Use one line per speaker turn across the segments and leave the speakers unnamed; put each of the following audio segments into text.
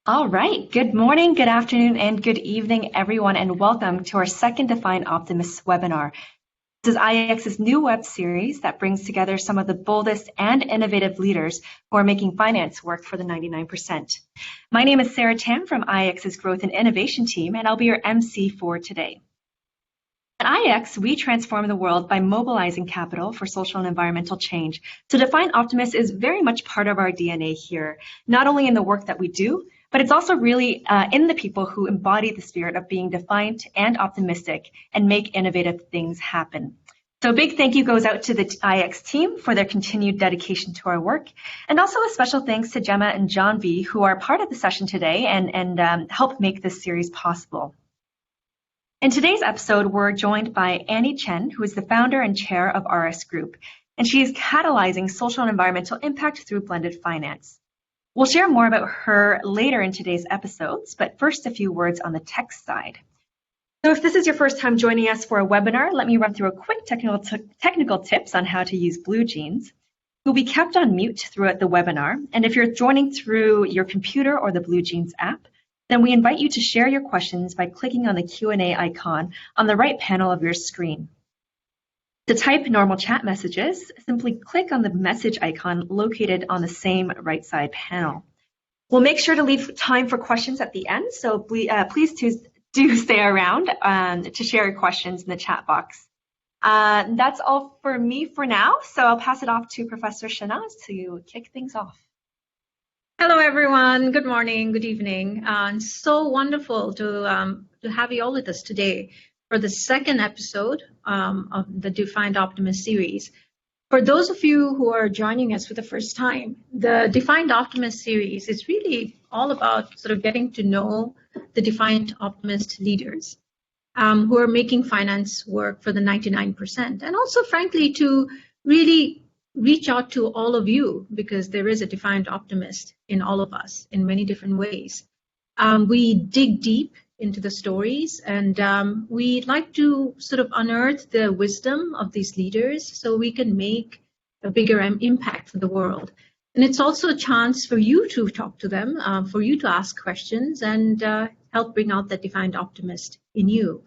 All right. Good morning, good afternoon, and good evening, everyone, and welcome to our second Defiant Optimist webinar. This is IEX's new web series that brings together some of the boldest and innovative leaders who are making finance work for the 99%. My name is Sarah Tam from IEX's Growth and Innovation team, and I'll be your MC for today. At IEX, we transform the world by mobilizing capital for social and environmental change. So Defiant Optimist is very much part of our DNA here, not only in the work that we do, but it's also really in the people who embody the spirit of being defiant and optimistic and make innovative things happen. So a big thank you goes out to the IEX team for their continued dedication to our work, and also a special thanks to Gemma and John V, who are part of the session today and help make this series possible. In today's episode, we're joined by Annie Chen, who is the founder and chair of RS Group, and she is catalyzing social and environmental impact through blended finance. We'll share more about her later in today's episodes, but first a few words on the tech side. So if this is your first time joining us for a webinar, let me run through a quick technical tips on how to use BlueJeans. You'll be kept on mute throughout the webinar, and if you're joining through your computer or the BlueJeans app, then we invite you to share your questions by clicking on the Q&A icon on the right panel of your screen. To type normal chat messages, simply click on the message icon located on the same right side panel. We'll make sure to leave time for questions at the end, so please do stay around to share your questions in the chat box. That's all for me for now, so I'll pass it off to Professor Shanaz to kick things off.
Hello, everyone. Good morning, good evening. It's so wonderful to have you all with us today for the second episode of the Defiant Optimist series. For those of you who are joining us for the first time, the Defiant Optimist series is really all about sort of getting to know the Defiant Optimist leaders who are making finance work for the 99%, and also, frankly, to really reach out to all of you, because there is a Defiant Optimist in all of us in many different ways. We dig deep into the stories, and we'd like to sort of unearth the wisdom of these leaders so we can make a bigger impact for the world. And it's also a chance for you to talk to them, for you to ask questions and help bring out that Defiant Optimist in you.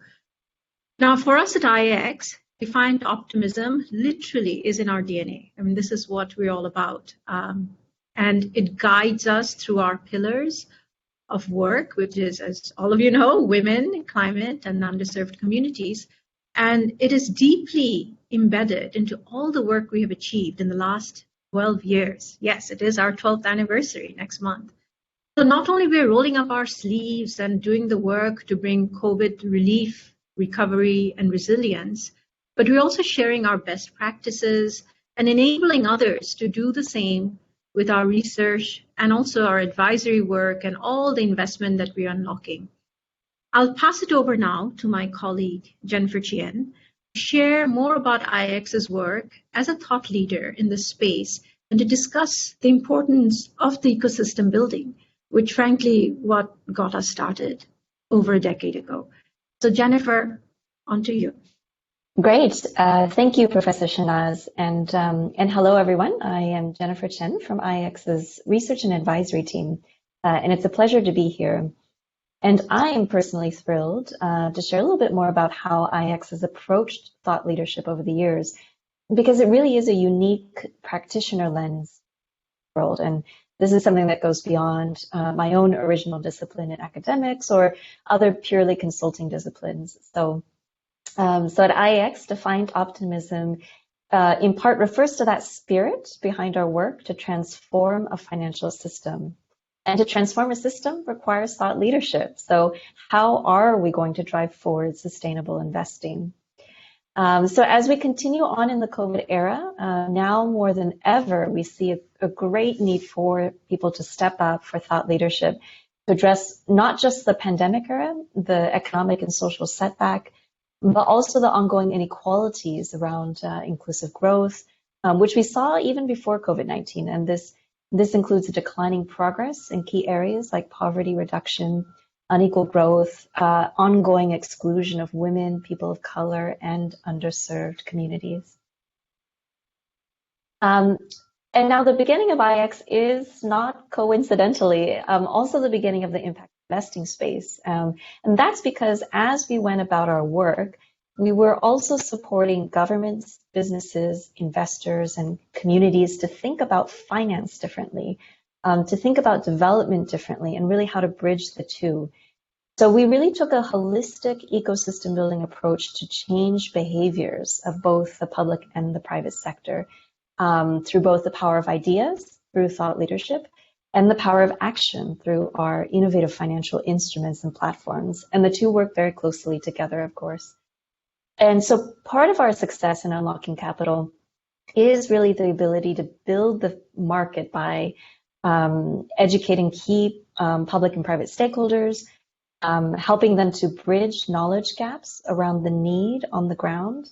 Now, for us at IEX, Defiant optimism literally is in our DNA. I mean, this is what we're all about. And it guides us through our pillars of work, which is, as all of you know, women, climate, and underserved communities. And it is deeply embedded into all the work we have achieved in the last 12 years. Yes, it is our 12th anniversary next month. So not only we're rolling up our sleeves and doing the work to bring COVID relief, recovery, and resilience, but we're also sharing our best practices and enabling others to do the same with our research and also our advisory work and all the investment that we're unlocking. I'll pass it over now to my colleague, Jennifer Chen, to share more about IEX's work as a thought leader in this space and to discuss the importance of the ecosystem building, which frankly, what got us started over a decade ago. So Jennifer, on to you.
Great. Thank you, Professor Shanaz. And hello, everyone. I am Jennifer Chen from IEX's Research and Advisory team. And it's a pleasure to be here. And I am personally thrilled to share a little bit more about how IEX has approached thought leadership over the years, because it really is a unique practitioner lens world. And this is something that goes beyond my own original discipline in academics or other purely consulting disciplines. So at IEX, Defiant Optimism in part refers to that spirit behind our work to transform a financial system. And to transform a system requires thought leadership. So how are we going to drive forward sustainable investing? So as we continue on in the COVID era, now more than ever, we see a great need for people to step up for thought leadership to address not just the pandemic era, the economic and social setback, but also the ongoing inequalities around inclusive growth, which we saw even before COVID-19. And this includes a declining progress in key areas like poverty reduction, unequal growth, ongoing exclusion of women, people of color, and underserved communities. And And now the beginning of IX is not coincidentally also the beginning of the impact investing space. And that's because as we went about our work, we were also supporting governments, businesses, investors, and communities to think about finance differently, to think about development differently, and really how to bridge the two. So we really took a holistic ecosystem building approach to change behaviors of both the public and the private sector through both the power of ideas, through thought leadership, and the power of action through our innovative financial instruments and platforms. And the two work very closely together, of course. And so part of our success in unlocking capital is really the ability to build the market by educating key public and private stakeholders, helping them to bridge knowledge gaps around the need on the ground,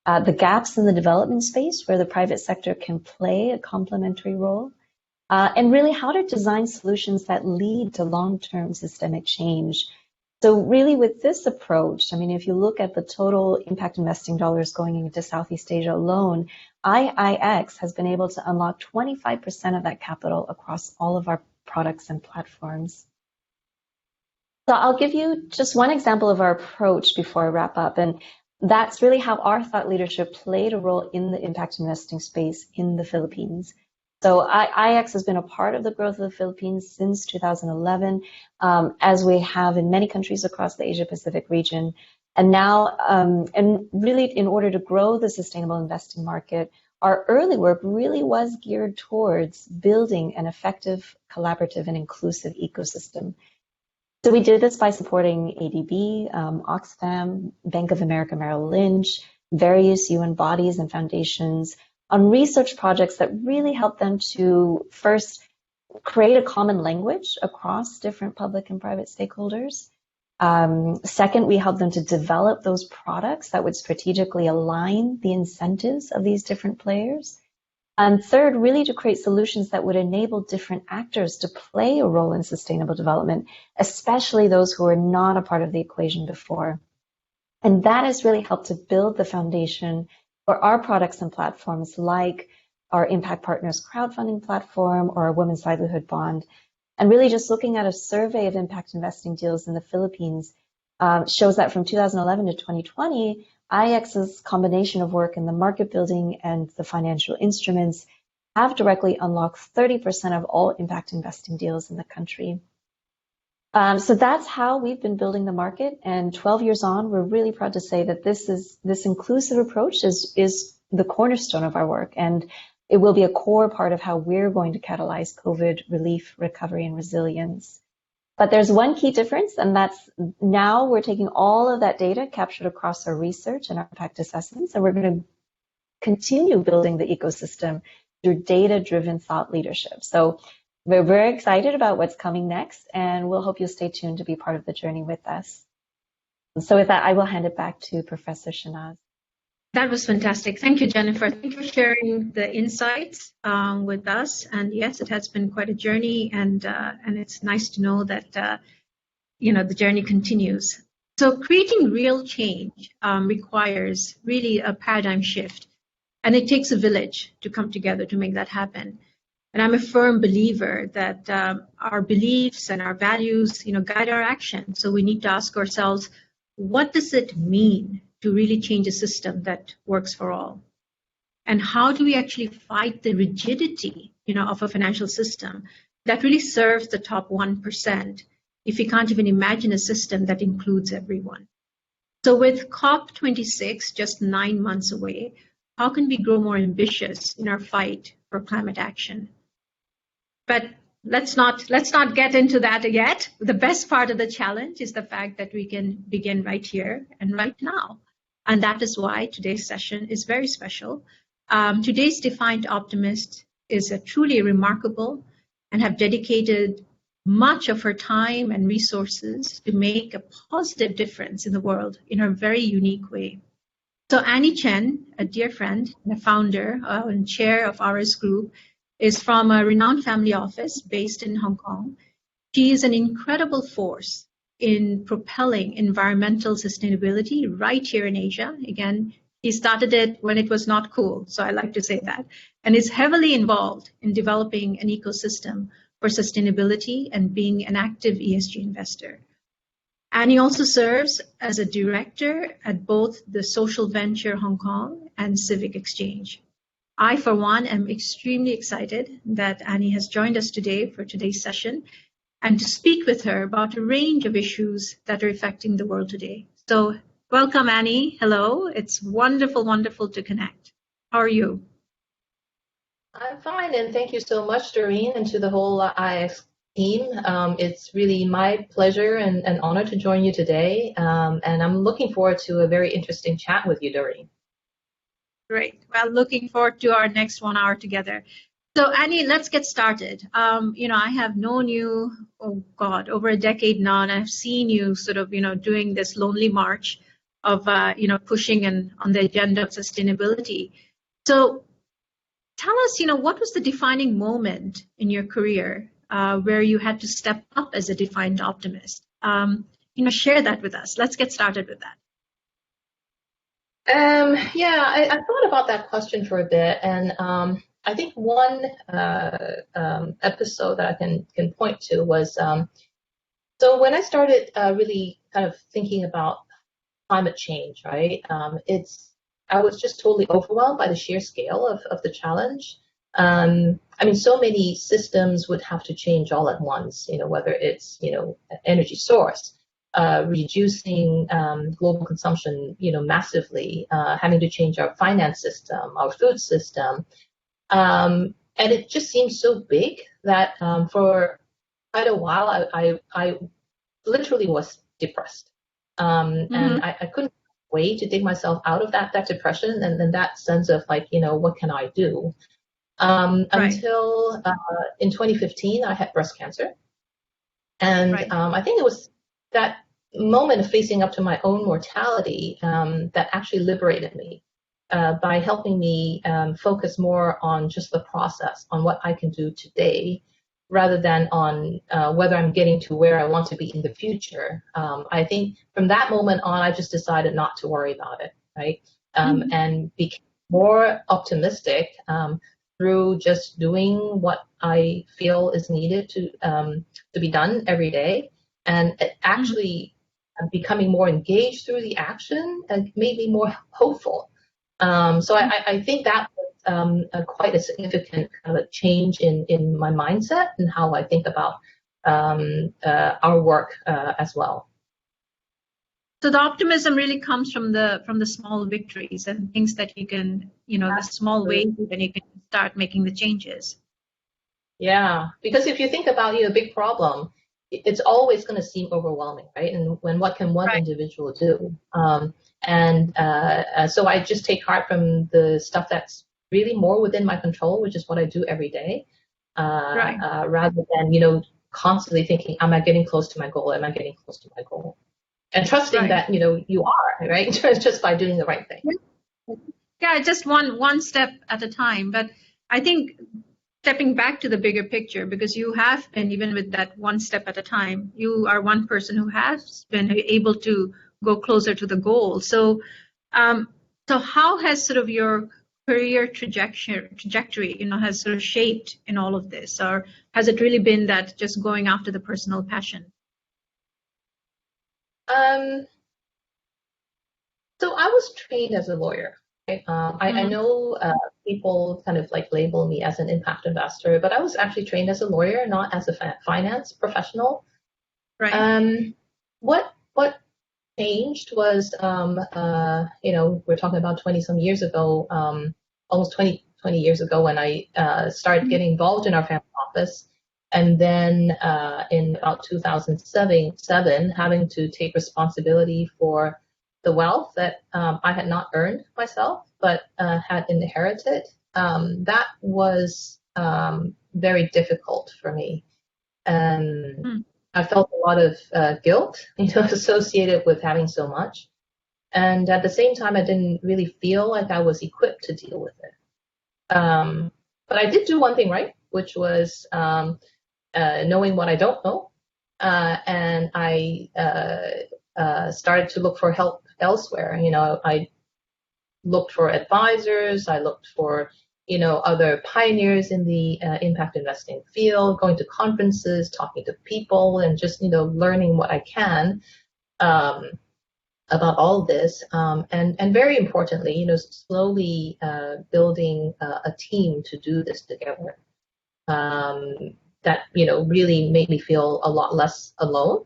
the gaps in the development space where the private sector can play a complementary role, and really how to design solutions that lead to long-term systemic change. So really with this approach, I mean, if you look at the total impact investing dollars going into Southeast Asia alone, IIX has been able to unlock 25% of that capital across all of our products and platforms. So I'll give you just one example of our approach before I wrap up, and that's really how our thought leadership played a role in the impact investing space in the Philippines. So IX has been a part of the growth of the Philippines since 2011, as we have in many countries across the Asia-Pacific region. And now, and really in order to grow the sustainable investing market, our early work really was geared towards building an effective, collaborative, and inclusive ecosystem. So we did this by supporting ADB, Oxfam, Bank of America Merrill Lynch, various UN bodies and foundations on research projects that really help them to first create a common language across different public and private stakeholders. Second, we help them to develop those products that would strategically align the incentives of these different players. And third, really to create solutions that would enable different actors to play a role in sustainable development, especially those who are not a part of the equation before. And that has really helped to build the foundation for our products and platforms like our Impact Partners crowdfunding platform or our Women's Livelihood Bond. And really just looking at a survey of impact investing deals in the Philippines shows that from 2011 to 2020, IX's combination of work in the market building and the financial instruments have directly unlocked 30% of all impact investing deals in the country. So that's how we've been building the market. And 12 years on, we're really proud to say that this inclusive approach is the cornerstone of our work. And it will be a core part of how we're going to catalyze COVID relief, recovery, and resilience. But there's one key difference, and that's now we're taking all of that data captured across our research and our impact assessments, and we're going to continue building the ecosystem through data-driven thought leadership. So we're very excited about what's coming next, and we'll hope you'll stay tuned to be part of the journey with us. So with that, I will hand it back to Professor Shanaz.
That was fantastic. Thank you, Jennifer. Thank you for sharing the insights with us. And yes, it has been quite a journey, and it's nice to know that the journey continues. So creating real change requires really a paradigm shift, and it takes a village to come together to make that happen. And I'm a firm believer that our beliefs and our values, guide our action. So we need to ask ourselves, what does it mean to really change a system that works for all? And how do we actually fight the rigidity, of a financial system that really serves the top 1% if we can't even imagine a system that includes everyone? So with COP26 just 9 months away, how can we grow more ambitious in our fight for climate action? But let's not get into that yet. The best part of the challenge is the fact that we can begin right here and right now. And that is why today's session is very special. Today's Defiant Optimist is a truly remarkable and have dedicated much of her time and resources to make a positive difference in the world in her very unique way. So Annie Chen, a dear friend and a founder and chair of RS Group, is from a renowned family office based in Hong Kong. She is an incredible force in propelling environmental sustainability right here in Asia. Again, He started it when it was not cool, so I like to say that, and is heavily involved in developing an ecosystem for sustainability and being an active ESG investor. And he also serves as a director at both the Social Venture Hong Kong and Civic Exchange. I, for one, am extremely excited that Annie has joined us today for today's session and to speak with her about a range of issues that are affecting the world today. So welcome, Annie. Hello. It's wonderful, wonderful to connect. How are you?
I'm fine, and thank you so much, Doreen, and to the whole IX team. It's really my pleasure and honor to join you today, and I'm looking forward to a very interesting chat with you, Doreen.
Great. Well, looking forward to our next 1 hour together. So, Annie, let's get started. I have known you, oh God, over a decade now, and I've seen you sort of, doing this lonely march of, pushing on the agenda of sustainability. So, tell us, what was the defining moment in your career where you had to step up as a defiant optimist? Share that with us. Let's get started with that.
I thought about that question for a bit, and I think one episode that I can point to was so when I started really kind of thinking about climate change, right? I was just totally overwhelmed by the sheer scale of the challenge. So many systems would have to change all at once, whether it's, energy source, reducing global consumption, massively, having to change our finance system, our food system. And it just seems so big that for quite a while, I literally was depressed. And I couldn't wait to dig myself out of that depression and then that sense of like, what can I do? Right. Until in 2015, I had breast cancer. And right. I think it was that moment of facing up to my own mortality that actually liberated me by helping me focus more on just the process, on what I can do today, rather than on whether I'm getting to where I want to be in the future. I think from that moment on, I just decided not to worry about it, right? And became more optimistic through just doing what I feel is needed to be done every day, and it actually becoming more engaged through the action and made me more hopeful. So I think that was quite a significant kind of change in my mindset and how I think about our work as well.
So the optimism really comes from the small victories and things that you can, the small ways that you can start making the changes.
Yeah, because if you think about a big problem, it's always going to seem overwhelming, right? And what can one individual do? So I just take heart from the stuff that's really more within my control, which is what I do every day, rather than, constantly thinking, am I getting close to my goal? Am I getting close to my goal? And trusting that, you are, right? Just by doing the right thing.
Yeah, just one step at a time. But I think stepping back to the bigger picture, because you have been, even with that one step at a time, you are one person who has been able to go closer to the goal. So, so how has sort of your career trajectory, has sort of shaped in all of this, or has it really been that just going after the personal passion?
So I was trained as a lawyer. Right? I know people kind of like label me as an impact investor, but I was actually trained as a lawyer, not as a finance professional. Right. What changed was, we're talking about 20 some years ago, almost 20 years ago when I started getting involved in our family office. And then in about 2007, having to take responsibility for the wealth that I had not earned myself, but had inherited. That was very difficult for me. I felt a lot of guilt, associated with having so much. And at the same time, I didn't really feel like I was equipped to deal with it. But I did do one thing right, which was knowing what I don't know. And I started to look for help elsewhere. I looked for advisors. I looked for, other pioneers in the impact investing field, going to conferences, talking to people, and just, learning what I can about all of this. And very importantly, slowly building a team to do this together. That, really made me feel a lot less alone.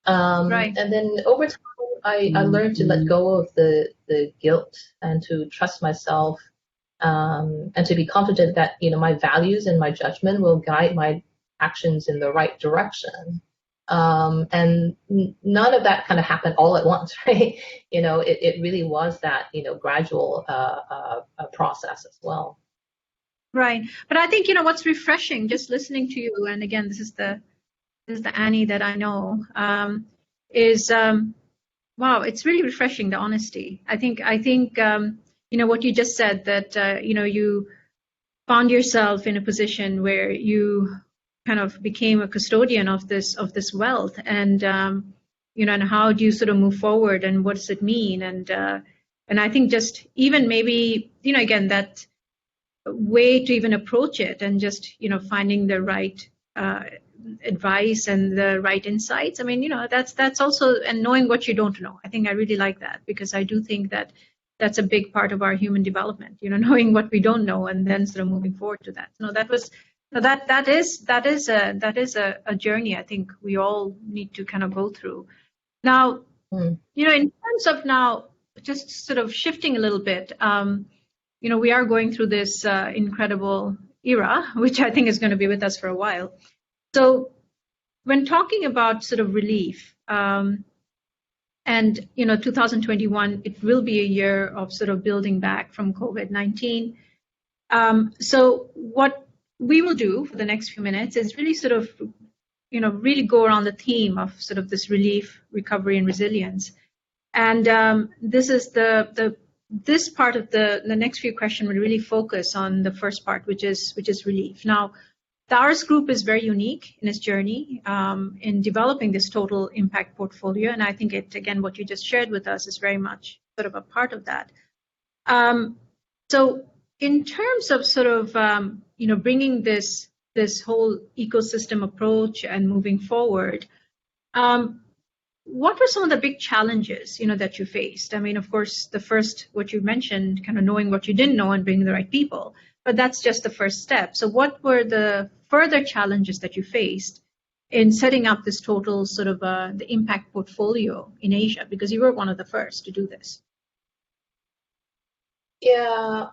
Right.
And then over time, I learned to let go of the guilt and to trust myself, and to be confident that, my values and my judgment will guide my actions in the right direction. And none of that kind of happened all at once, right? It really was that, gradual process as well.
Right. But I think, what's refreshing just listening to you, and again, this is the Annie that I know, is wow, it's really refreshing, the honesty. I think what you just said, that you found yourself in a position where you kind of became a custodian of this wealth, and and how do you sort of move forward, and what does it mean, and I think just even maybe again that way to even approach it, and just finding the right advice and the right insights. I mean, that's also, and knowing what you don't know. I think I really like that, because I do think that that's a big part of our human development. Knowing what we don't know and then sort of moving forward to that. That is a journey I think we all need to kind of go through. Now, in terms of now, just sort of shifting a little bit, we are going through this incredible era, which I think is going to be with us for a while. So when talking about sort of relief, and 2021, it will be a year of sort of building back from COVID-19. So what we will do for the next few minutes is really sort of, really go around the theme of sort of this relief, recovery, and resilience. And this is this part of the next few questions will really focus on the first part, which is relief. Now, the darus Group is very unique in its journey in developing this total impact portfolio, and I think again, what you just shared with us is very much sort of a part of that. So, in terms of sort of bringing this whole ecosystem approach and moving forward, what were some of the big challenges that you faced? I mean, of course, the first, what you mentioned, kind of knowing what you didn't know and bringing the right people. But that's just the first step. So what were the further challenges that you faced in setting up this total sort of the impact portfolio in Asia? Because you were one of the first to do this.
Yeah.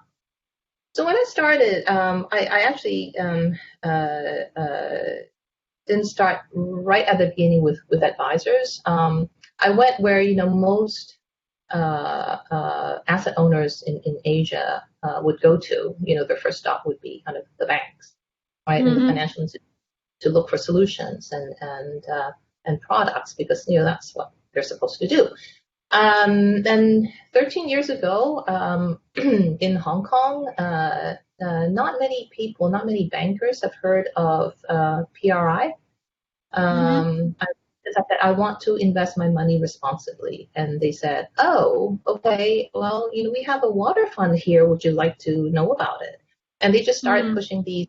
So when I started, I actually didn't start right at the beginning with advisors. I went where, most asset owners in Asia would go to. Their first stop would be kind of the banks, right, and the financial institutions, to look for solutions and products, because that's what they're supposed to do. And 13 years ago, in Hong Kong, not many people, not many bankers have heard of PRI. I said, I want to invest my money responsibly. And they said, oh, okay, well, we have a water fund here. Would you like to know about it? And they just started pushing these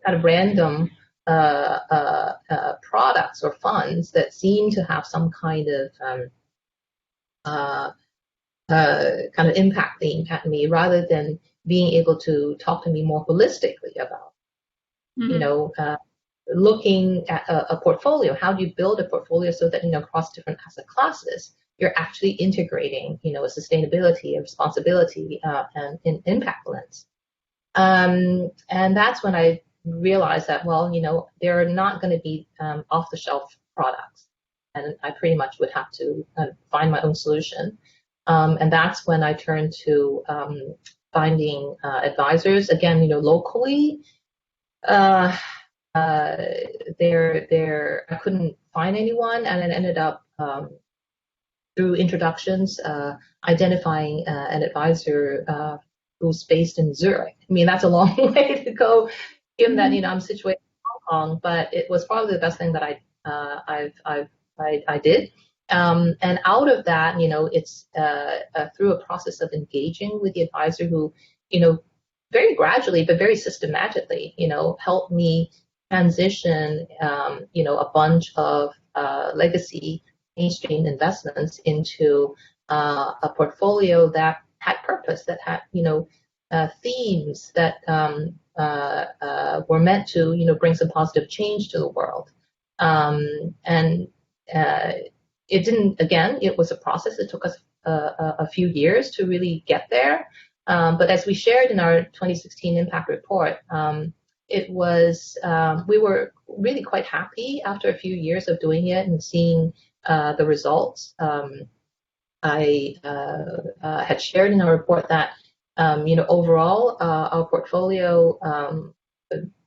kind of random products or funds that seem to have some kind of impact theme at me, rather than being able to talk to me more holistically about, looking at a portfolio. How do you build a portfolio so that, across different asset classes, you're actually integrating, a sustainability, a responsibility, and an impact lens. And that's when I realized that, well, there are not going to be off-the-shelf products, and I pretty much would have to find my own solution. And that's when I turned to finding advisors, again, locally. I couldn't find anyone, and it ended up through introductions identifying an advisor who's based in Zurich. I mean, that's a long way to go, given that I'm situated in Hong Kong, but it was probably the best thing that I did. And out of that, it's through a process of engaging with the advisor who, very gradually but very systematically, helped me transition, a bunch of legacy mainstream investments into a portfolio that had purpose, that had, themes that were meant to, bring some positive change to the world. And it didn't, again, it was a process. It took us a few years to really get there. But as we shared in our 2016 impact report, it was, we were really quite happy after a few years of doing it and seeing the results. I had shared in our report that, overall, our portfolio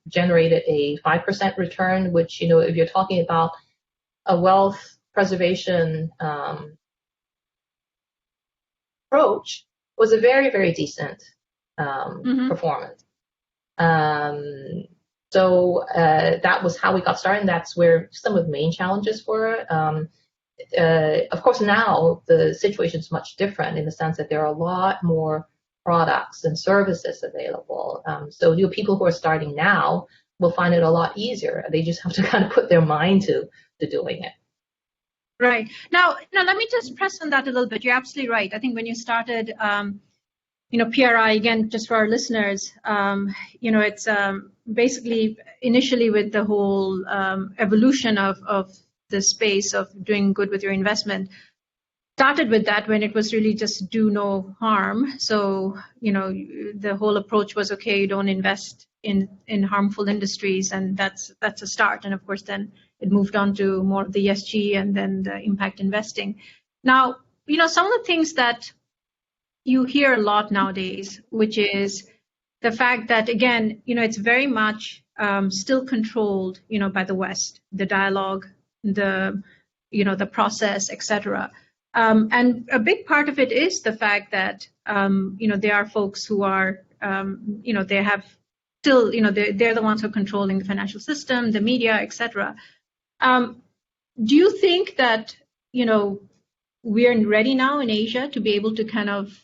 generated a 5% return, which, if you're talking about a wealth preservation approach, was a very, very decent performance. So that was how we got started, and that's where some of the main challenges were. Of course, now the situation is much different in the sense that there are a lot more products and services available. So people who are starting now will find it a lot easier. They just have to kind of put their mind to doing it.
Right. Now, let me just press on that a little bit. You're absolutely right. I think when you started, PRI, again, just for our listeners, it's basically initially with the whole evolution of the space of doing good with your investment, started with that when it was really just do no harm. So, the whole approach was, okay, you don't invest in harmful industries, and that's a start. And of course, then it moved on to more of the ESG and then the impact investing. Now, some of the things that you hear a lot nowadays, which is the fact that, again, it's very much still controlled, by the West, the dialogue, the process, etc. And a big part of it is the fact that, there are folks who are, they have still, they're the ones who are controlling the financial system, the media, etc. Do you think that, we're ready now in Asia to be able to kind of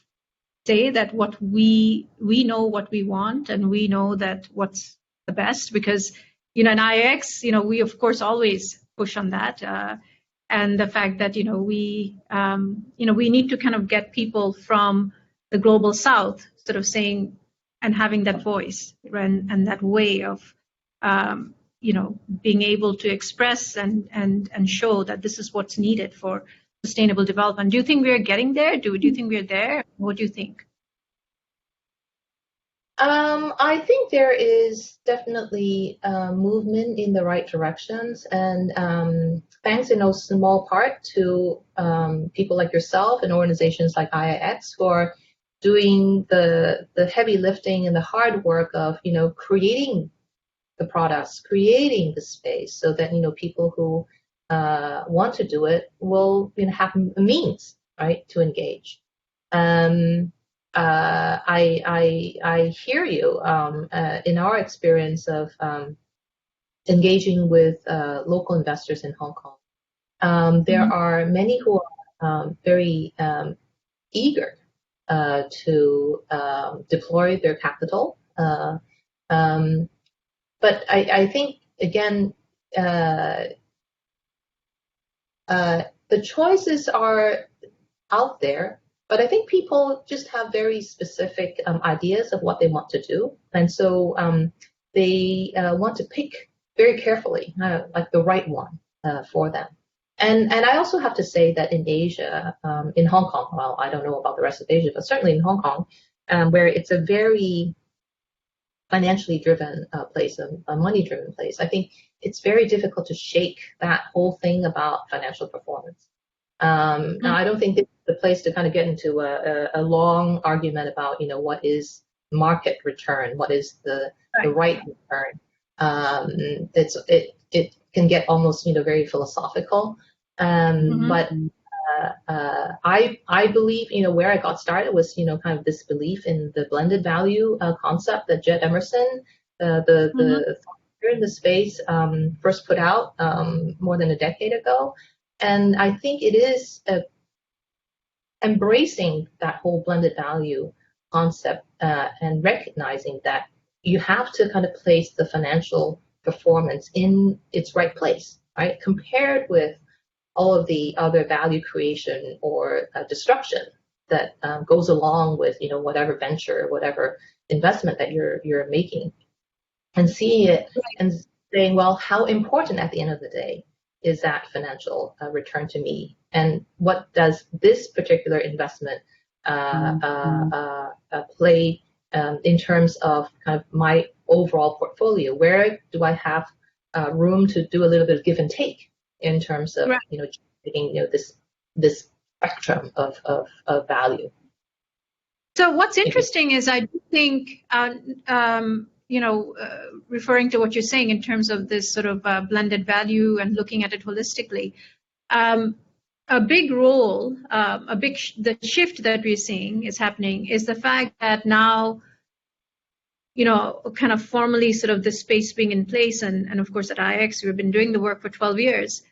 say that what we know what we want, and we know that what's the best? Because, in IX, we of course always push on that. And the fact that, we need to kind of get people from the global South sort of saying and having that voice and that way of, being able to express and show that this is what's needed for sustainable development. Do you think we're getting there? Do you think we're there? What do you think?
I think there is definitely movement in the right directions, and thanks in no small part to people like yourself and organizations like IIX who are doing the heavy lifting and the hard work of creating the products, creating the space, so that people who want to do it will have a means, right, to engage. I hear you. In our experience of engaging with local investors in Hong Kong, there are many who are very eager to deploy their capital. But I think, again, the choices are out there, but I think people just have very specific ideas of what they want to do. And so they want to pick very carefully, like the right one for them. And I also have to say that in Asia, in Hong Kong, well, I don't know about the rest of Asia, but certainly in Hong Kong, where it's a very financially driven place, a money-driven place, I think it's very difficult to shake that whole thing about financial performance. Now, I don't think this is the place to kind of get into a long argument about, what is market return, what is the right return. It can get almost, very philosophical. But I believe, where I got started was, kind of this belief in the blended value concept that Jed Emerson, the thought leader in the space, first put out more than a decade ago. And I think it is embracing that whole blended value concept and recognizing that you have to kind of place the financial performance in its right place, right? Compared with all of the other value creation or destruction that goes along with, whatever venture, whatever investment that you're making, and seeing it and saying, well, how important at the end of the day is that financial return to me, and what does this particular investment play in terms of kind of my overall portfolio? Where do I have room to do a little bit of give and take in terms of taking this spectrum of value?
So what's interesting is I do think referring to what you're saying in terms of this sort of blended value and looking at it holistically, a big role, the shift that we're seeing is happening is the fact that now, kind of formally sort of the space being in place, and of course at IX we've been doing the work for 12 years,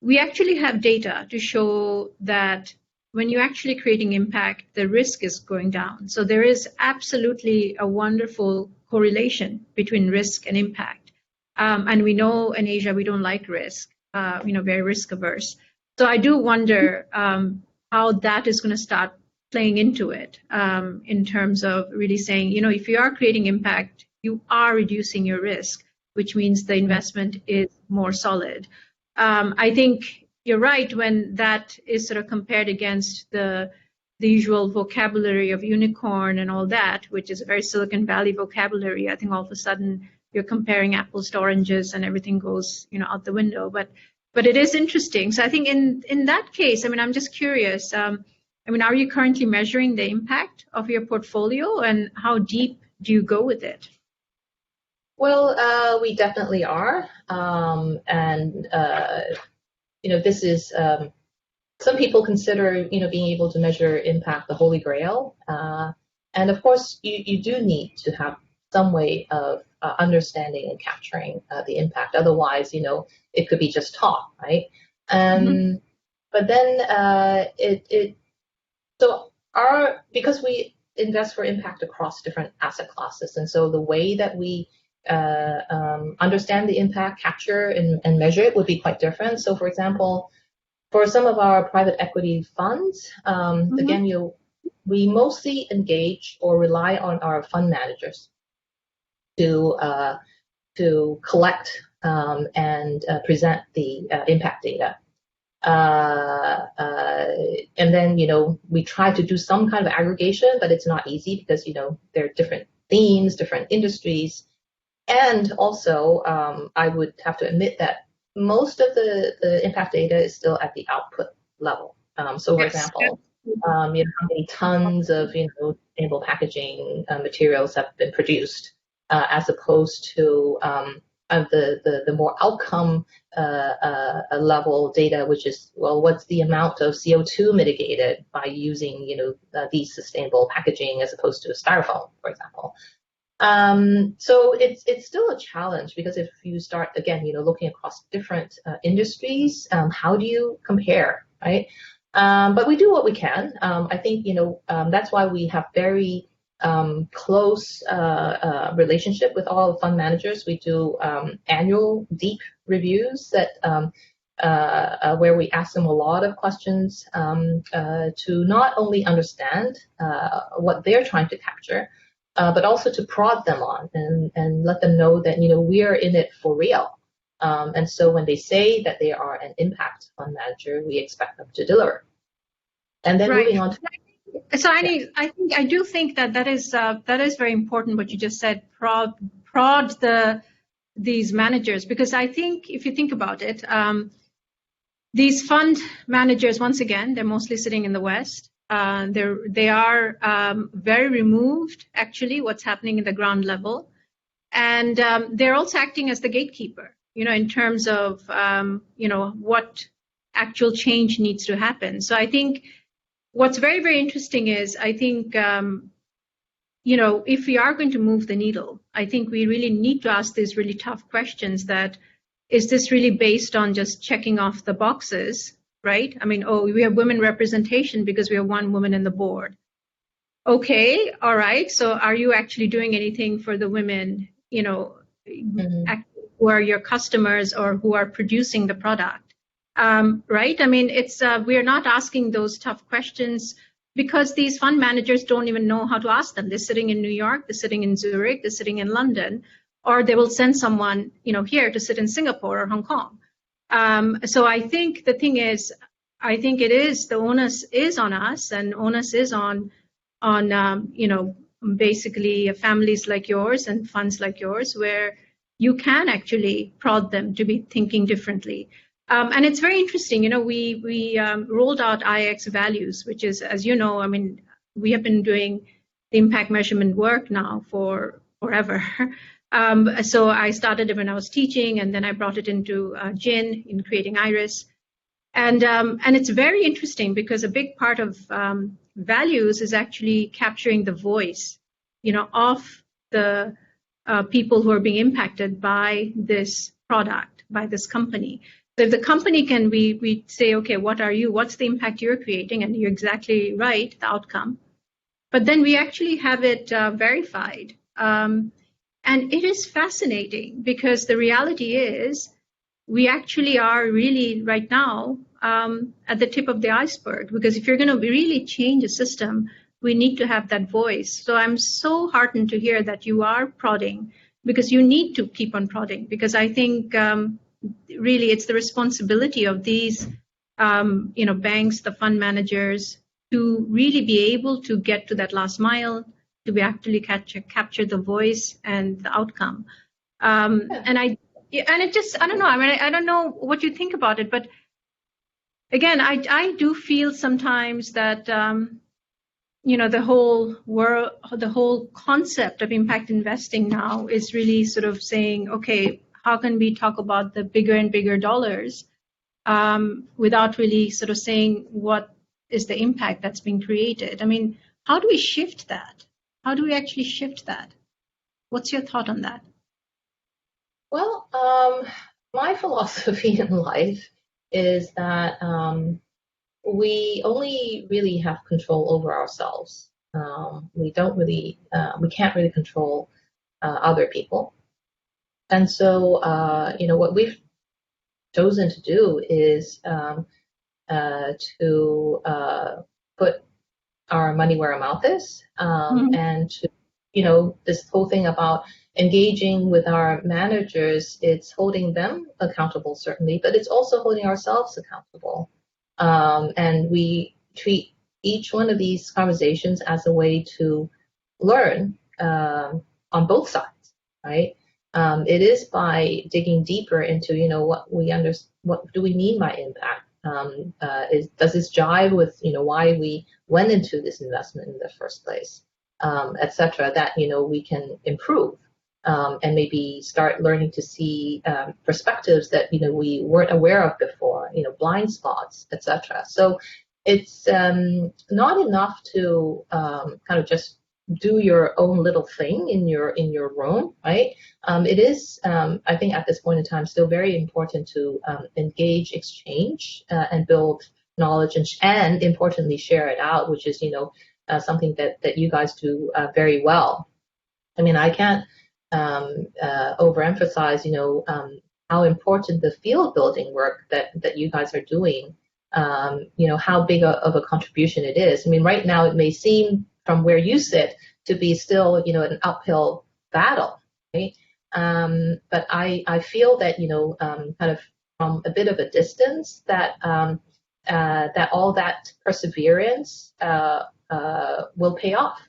we actually have data to show that when you're actually creating impact, the risk is going down. So there is absolutely a wonderful correlation between risk and impact. And we know in Asia, we don't like risk, very risk averse. So I do wonder how that is going to start playing into it in terms of really saying, if you are creating impact, you are reducing your risk, which means the investment is more solid. I think you're right when that is sort of compared against the usual vocabulary of unicorn and all that, which is a very Silicon Valley vocabulary. I think all of a sudden you're comparing apples to oranges and everything goes, out the window. But it is interesting. So I think in that case, I'm just curious. Are you currently measuring the impact of your portfolio, and how deep do you go with it?
Well, we definitely are, this is, some people consider, being able to measure impact the holy grail. And of course, you do need to have some way of understanding and capturing the impact. Otherwise, it could be just talk, right? But then because we invest for impact across different asset classes, and so the way that we understand the impact, capture and measure it would be quite different. So for example, for some of our private equity funds, again, we mostly engage or rely on our fund managers to collect and present the impact data. And then, we try to do some kind of aggregation, but it's not easy because, there are different themes, different industries. And also, I would have to admit that most of the impact data is still at the output level. So, for example, how many tons of sustainable packaging materials have been produced, as opposed to the more outcome level data, which is, well, what's the amount of CO2 mitigated by using these sustainable packaging as opposed to styrofoam, for example. So it's still a challenge, because if you start again, looking across different industries, how do you compare, right? But we do what we can. I think that's why we have very close relationship with all the fund managers. We do annual deep reviews that where we ask them a lot of questions to not only understand what they're trying to capture, but also to prod them on and let them know that we are in it for real. And so when they say that they are an impact fund manager, we expect them to deliver. And then moving on to.
So I do think that is very important what you just said. Prod these managers, because I think if you think about it, these fund managers, once again, they're mostly sitting in the West. They are very removed, actually, what's happening in the ground level, and they're also acting as the gatekeeper, in terms of what actual change needs to happen. So I think what's very, very interesting is I think if we are going to move the needle, I think we really need to ask these really tough questions. That is this really based on just checking off the boxes, right? I mean, oh, we have women representation because we have one woman in the board. Okay, all right. So are you actually doing anything for the women, who are your customers or who are producing the product? Right? I mean, it's we are not asking those tough questions because these fund managers don't even know how to ask them. They're sitting in New York, they're sitting in Zurich, they're sitting in London, or they will send someone, here to sit in Singapore or Hong Kong. So I think the thing is, I think it is the onus is on us, and onus is on basically families like yours and funds like yours, where you can actually prod them to be thinking differently. And it's very interesting. We rolled out IX values, which is, as you know, I mean, we have been doing the impact measurement work now for forever. So I started it when I was teaching, and then I brought it into Jen in creating Iris. And it's very interesting because a big part of values is actually capturing the voice, of the people who are being impacted by this product, by this company. So if the company can, we say, okay, what are you? What's the impact you're creating? And you're exactly right, the outcome. But then we actually have it verified. And it is fascinating because the reality is we actually are really right now at the tip of the iceberg, because if you're going to really change a system, we need to have that voice. So I'm so heartened to hear that you are prodding, because you need to keep on prodding, because I think really it's the responsibility of these banks, the fund managers, to really be able to get to that last mile, to be actually capture the voice and the outcome. And it just, I don't know. I mean, I don't know what you think about it, but again, I do feel sometimes that, the whole world, the whole concept of impact investing now is really sort of saying, okay, how can we talk about the bigger and bigger dollars without really sort of saying what is the impact that's being created? I mean, how do we shift that? How do we actually shift that? What's your thought on that?
Well, my philosophy in life is that we only really have control over ourselves. We can't really control other people. And so, what we've chosen to do is to put our money where our mouth is, and to, this whole thing about engaging with our managers, it's holding them accountable, certainly, but it's also holding ourselves accountable. And we treat each one of these conversations as a way to learn on both sides, right? It is by digging deeper into, what do we mean by impact? Does this jive with, why we went into this investment in the first place, et cetera, that, we can improve and maybe start learning to see perspectives that, we weren't aware of before, blind spots, et cetera. So it's not enough to kind of just do your own little thing in your room, right? It is, I think, at this point in time, still very important to engage, exchange, and build knowledge, and importantly, share it out, which is, something that you guys do very well. I mean, I can't overemphasize, how important the field building work that you guys are doing, how big of a contribution it is. I mean, right now it may seem from where you sit to be still, an uphill battle, right? But I feel that, kind of from a bit of a distance, that that all that perseverance will pay off.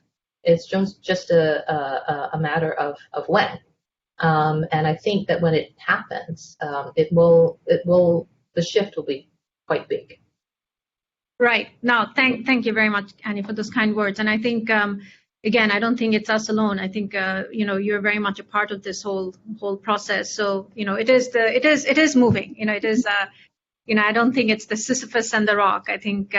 It's just a matter of when. And I think that when it happens, the shift will be quite big.
Right. No, thank you very much, Annie, for those kind words. And I think, again, I don't think it's us alone. I think, you're very much a part of this whole process. So, it is moving. It is. I don't think it's the Sisyphus and the rock. I think,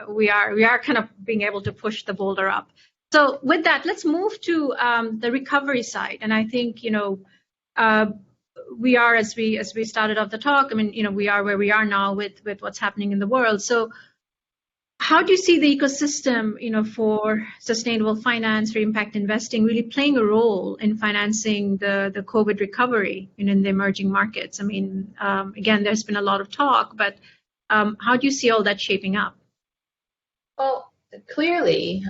we are kind of being able to push the boulder up. So with that, let's move to the recovery side. And I think, we are, as we started off the talk, I mean, we are where we are now with what's happening in the world. So how do you see the ecosystem, for sustainable finance or impact investing really playing a role in financing the COVID recovery in the emerging markets? I mean, again, there's been a lot of talk, but how do you see all that shaping up?
Well, clearly,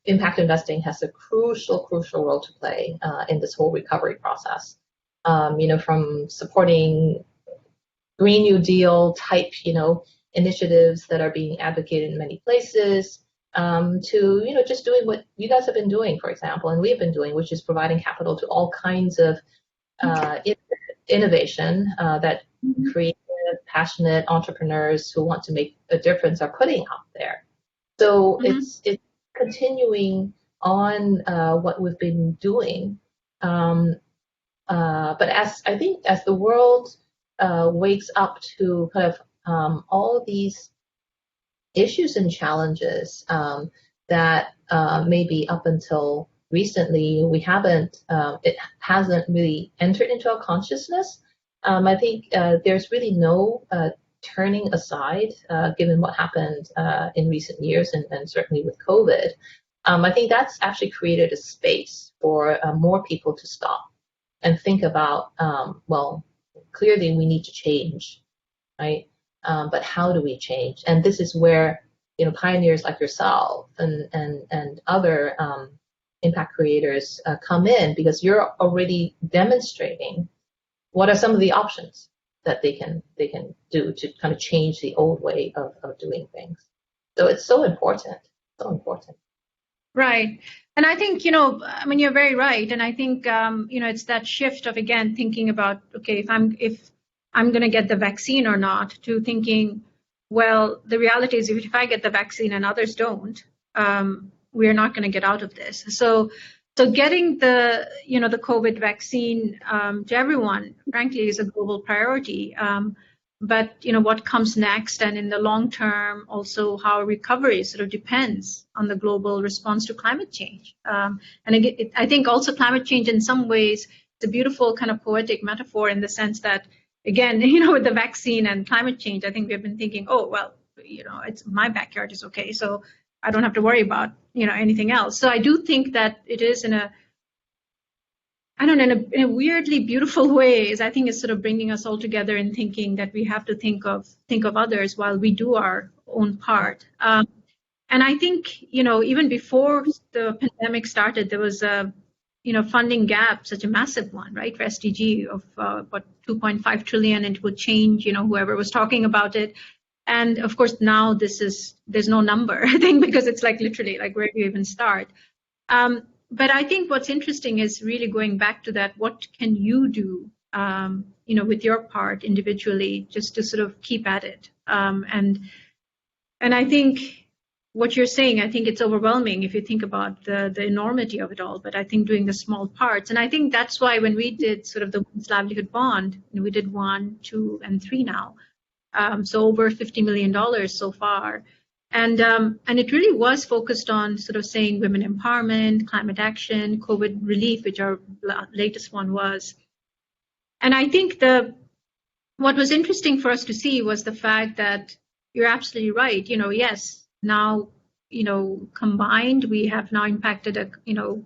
impact investing has a crucial role to play in this whole recovery process. From supporting Green New Deal type, initiatives that are being advocated in many places, to just doing what you guys have been doing, for example, and we've been doing, which is providing capital to all kinds of innovation that creative, passionate entrepreneurs who want to make a difference are putting out there. So it's continuing on what we've been doing. But as the world wakes up to kind of all these issues and challenges that maybe up until recently it hasn't really entered into our consciousness. I think there's really no turning aside given what happened in recent years and certainly with COVID. I think that's actually created a space for more people to stop and think about, well, clearly we need to change, right? But how do we change? And this is where pioneers like yourself and other impact creators come in, because you're already demonstrating what are some of the options that they can do to kind of change the old way of doing things. So it's so important.
Right. And I think, I mean, you're very right. And I think, it's that shift of, again, thinking about, okay, if I'm going to get the vaccine or not, to thinking, well, the reality is if I get the vaccine and others don't, we're not going to get out of this. So getting the COVID vaccine to everyone, frankly, is a global priority. But what comes next, and in the long term, also how recovery sort of depends on the global response to climate change. And again, I think also climate change in some ways is a beautiful kind of poetic metaphor in the sense that, again, with the vaccine and climate change, I think we've been thinking, oh well, it's my backyard is okay, so I don't have to worry about anything else. So I do think that it is in a weirdly beautiful ways. I think it's sort of bringing us all together in thinking that we have to think of others while we do our own part. And I think even before the pandemic started, there was a funding gap, such a massive one, right, for SDG of what 2.5 trillion, and it would change, whoever was talking about it. And of course now there's no number, I think, because it's like literally like where do you even start? But I think what's interesting is really going back to that. What can you do, with your part individually, just to sort of keep at it? And I think what you're saying, I think it's overwhelming if you think about the enormity of it all. But I think doing the small parts, and I think that's why when we did sort of the Livelihood Bond, we did 1, 2, and 3 now, so over $50 million so far. And it really was focused on sort of saying women empowerment, climate action, COVID relief, which our latest one was. And I think what was interesting for us to see was the fact that you're absolutely right. Yes, now, combined, we have now impacted a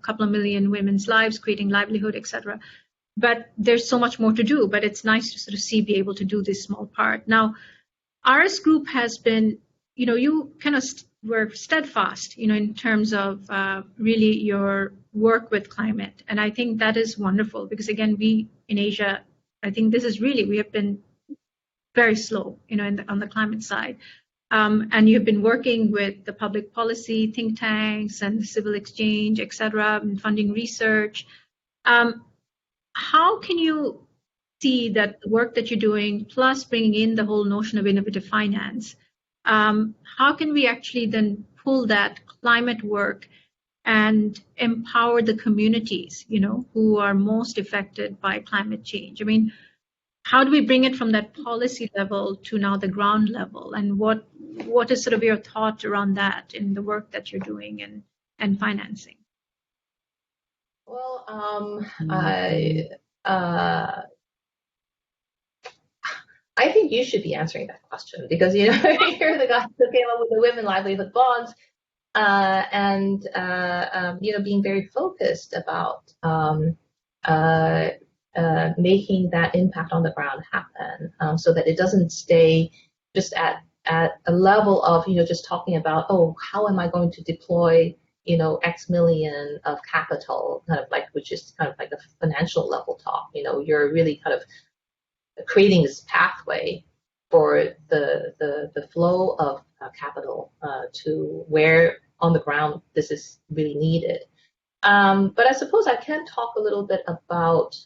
couple of million women's lives, creating livelihood, etc. But there's so much more to do. But it's nice to sort of be able to do this small part. Now, RS Group has been, you kind of were steadfast, in terms of really your work with climate. And I think that is wonderful because, again, we in Asia, I think we have been very slow, on the climate side. And you've been working with the public policy think tanks and the civil exchange, et cetera, and funding research. How can you see that the work that you're doing, plus bringing in the whole notion of innovative finance, how can we actually then pull that climate work and empower the communities, who are most affected by climate change? I mean, how do we bring it from that policy level to now the ground level? And what is sort of your thought around that in the work that you're doing and financing?
Well, I think you should be answering that question because you're the guy who came up with the women livelihood bonds, and being very focused about making that impact on the ground happen, so that it doesn't stay just at a level of just talking about, oh, how am I going to deploy X million of capital, kind of like, which is kind of like a financial level talk. You're really kind of creating this pathway for the flow of capital to where on the ground this is really needed. But I suppose I can talk a little bit about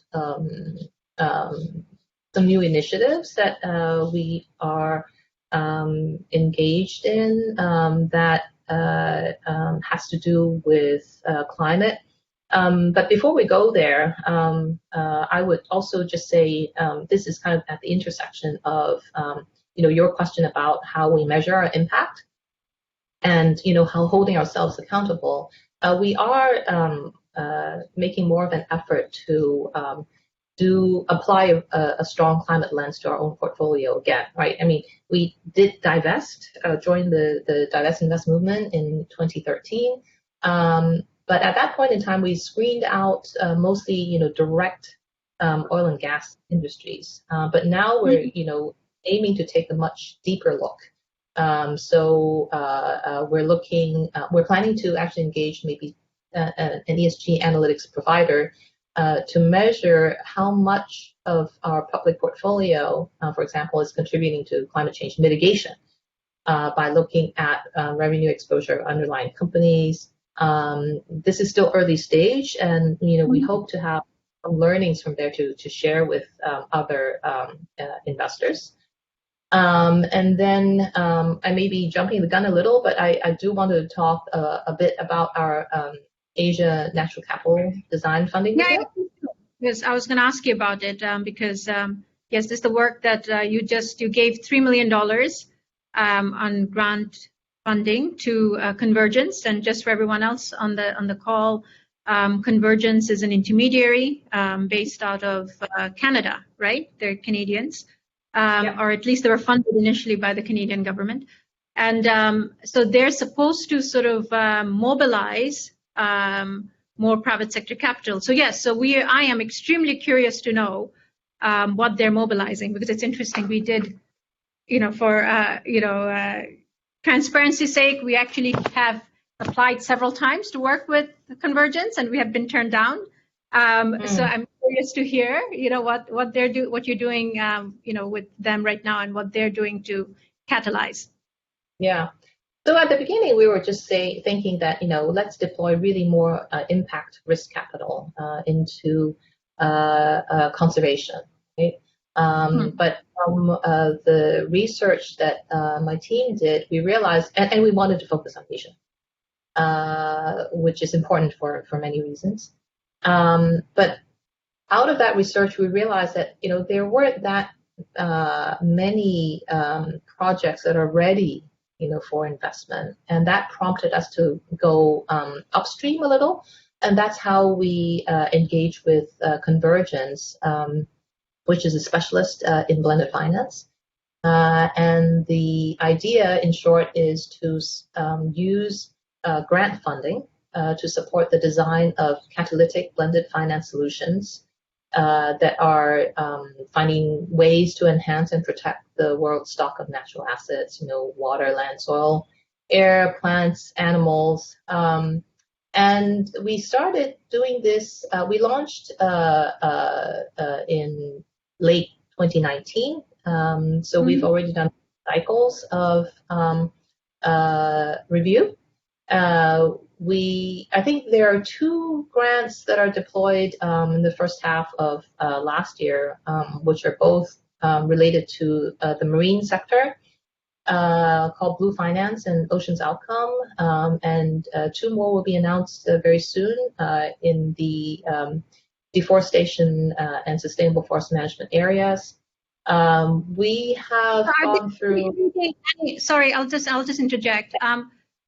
some new initiatives that we are engaged in that has to do with climate. But before we go there, I would also just say this is kind of at the intersection of your question about how we measure our impact and how holding ourselves accountable. We are making more of an effort to apply a strong climate lens to our own portfolio again, right? I mean, we did divest, join the divest invest movement in 2013. But at that point in time, we screened out mostly, direct oil and gas industries. But now we're, aiming to take a much deeper look. So we're planning to actually engage maybe an ESG analytics provider to measure how much of our public portfolio, for example, is contributing to climate change mitigation by looking at revenue exposure of underlying companies. This is still early stage, and we hope to have some learnings from there to share with other investors. And then I may be jumping the gun a little, but I do want to talk a bit about our Asia Natural Capital Design Funding.
Yeah, yes, I was going to ask you about it because yes, this is the work that you gave $3 million on grant funding to Convergence, and just for everyone else on the call, Convergence is an intermediary based out of Canada, right? They're Canadians, or at least they were funded initially by the Canadian government, and so they're supposed to sort of mobilize more private sector capital. So yes, I am extremely curious to know what they're mobilizing, because it's interesting. We did, for transparency's sake, we actually have applied several times to work with Convergence, and we have been turned down. So I'm curious to hear, what you're doing, with them right now, and what they're doing to catalyze.
Yeah. So at the beginning, we were just thinking that let's deploy really more impact risk capital into conservation, right? But from the research that my team did, we realized, and we wanted to focus on Asia, which is important for many reasons. But out of that research, we realized that there weren't that many projects that are ready for investment, and that prompted us to go upstream a little, and that's how we engage with Convergence, which is a specialist in blended finance. And the idea, in short, is to use grant funding to support the design of catalytic blended finance solutions that are finding ways to enhance and protect the world's stock of natural assets, water, land, soil, air, plants, animals. And we started doing this, we launched in late 2019. So we've already done cycles of review. I think there are 2 grants that are deployed in the first half of last year, which are both related to the marine sector, called Blue Finance and Ocean's Outcome, and 2 more will be announced very soon in the deforestation and sustainable forest management areas. We have gone through.
Sorry, I'll just interject.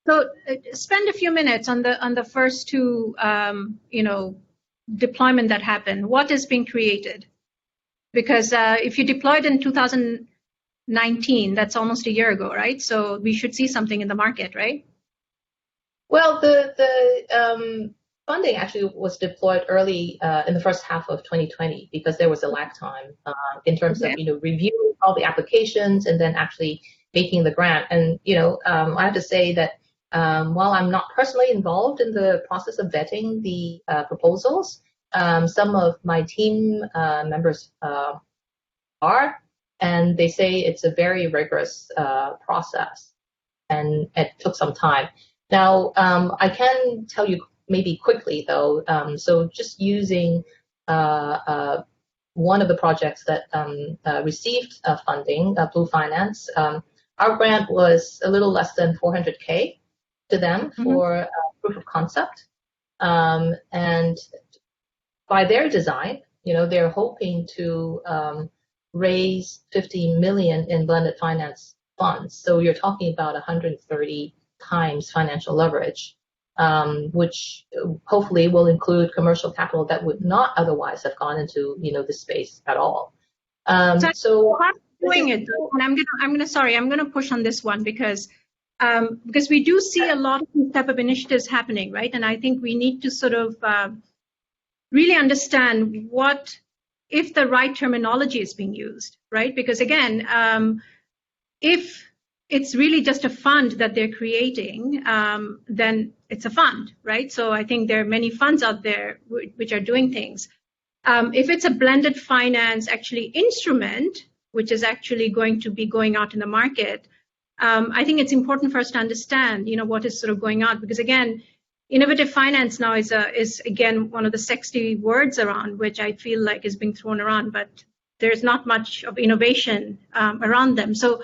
So spend a few minutes on the first 2, deployment that happened? What is being created? Because if you deployed in 2019, that's almost a year ago, right? So we should see something in the market, right?
Well, the funding actually was deployed early in the first half of 2020 because there was a lag time in terms of reviewing all the applications and then actually making the grant. And I have to say that while I'm not personally involved in the process of vetting the proposals, some of my team members are, and they say it's a very rigorous process, and it took some time. Now, I can tell you maybe quickly though, so just using one of the projects that received funding, Blue Finance, our grant was a little less than 400K to them for proof of concept. And by their design, they're hoping to raise 50 million in blended finance funds. So you're talking about 130 times financial leverage, which hopefully will include commercial capital that would not otherwise have gone into the space at all.
So doing it, and I'm gonna push on this one because we do see a lot of these type of initiatives happening, right? And I think we need to sort of really understand if the right terminology is being used, right? Because again, if it's really just a fund that they're creating, then it's a fund, right? So I think there are many funds out there which are doing things. If it's a blended finance actually instrument, which is actually going to be going out in the market, I think it's important for us to understand, what is sort of going on, because again, innovative finance now is again one of the sexy words around, which I feel like is being thrown around, but there's not much of innovation around them. So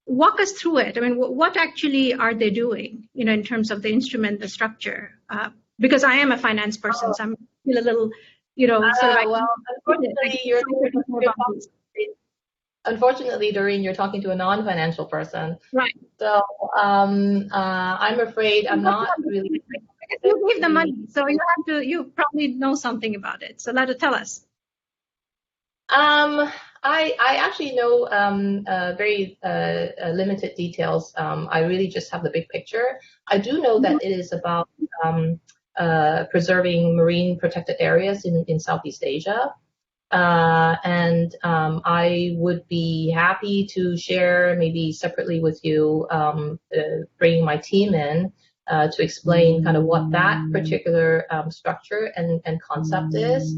walk us through it. I mean, what actually are they doing, in terms of the instrument, the structure? Because I am a finance person, so I'm feel a little,
unfortunately, Doreen, you're talking to a non-financial person.
Right.
So I'm afraid I'm not really.
You give the money, so you probably know something about it. So tell us.
I actually know very limited details. I really just have the big picture. I do know that it is about preserving marine protected areas in Southeast Asia. And I would be happy to share maybe separately with you, bringing my team in to explain kind of what that particular structure and concept is.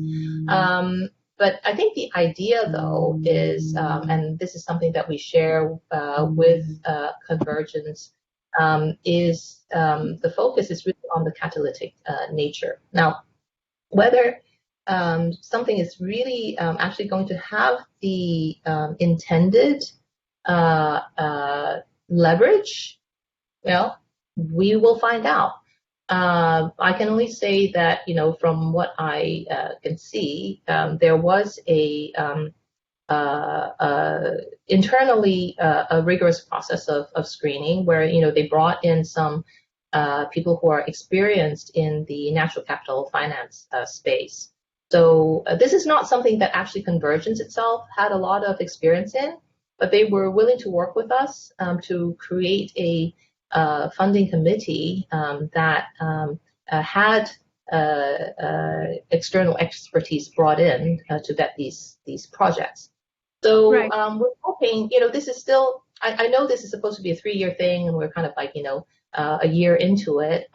But I think the idea, though, is, and this is something that we share with Convergence, is the focus is really on the catalytic nature. Now, whether something is really actually going to have the intended leverage, we will find out. I can only say that, from what I can see, there was internally a rigorous process of screening where, they brought in some people who are experienced in the natural capital finance space. So this is not something that actually Convergence itself had a lot of experience in, but they were willing to work with us to create a funding committee that had external expertise brought in to vet these projects. So
right.
We're hoping, this is still, I know this is supposed to be a 3-year thing, and we're kind of like, a year into it.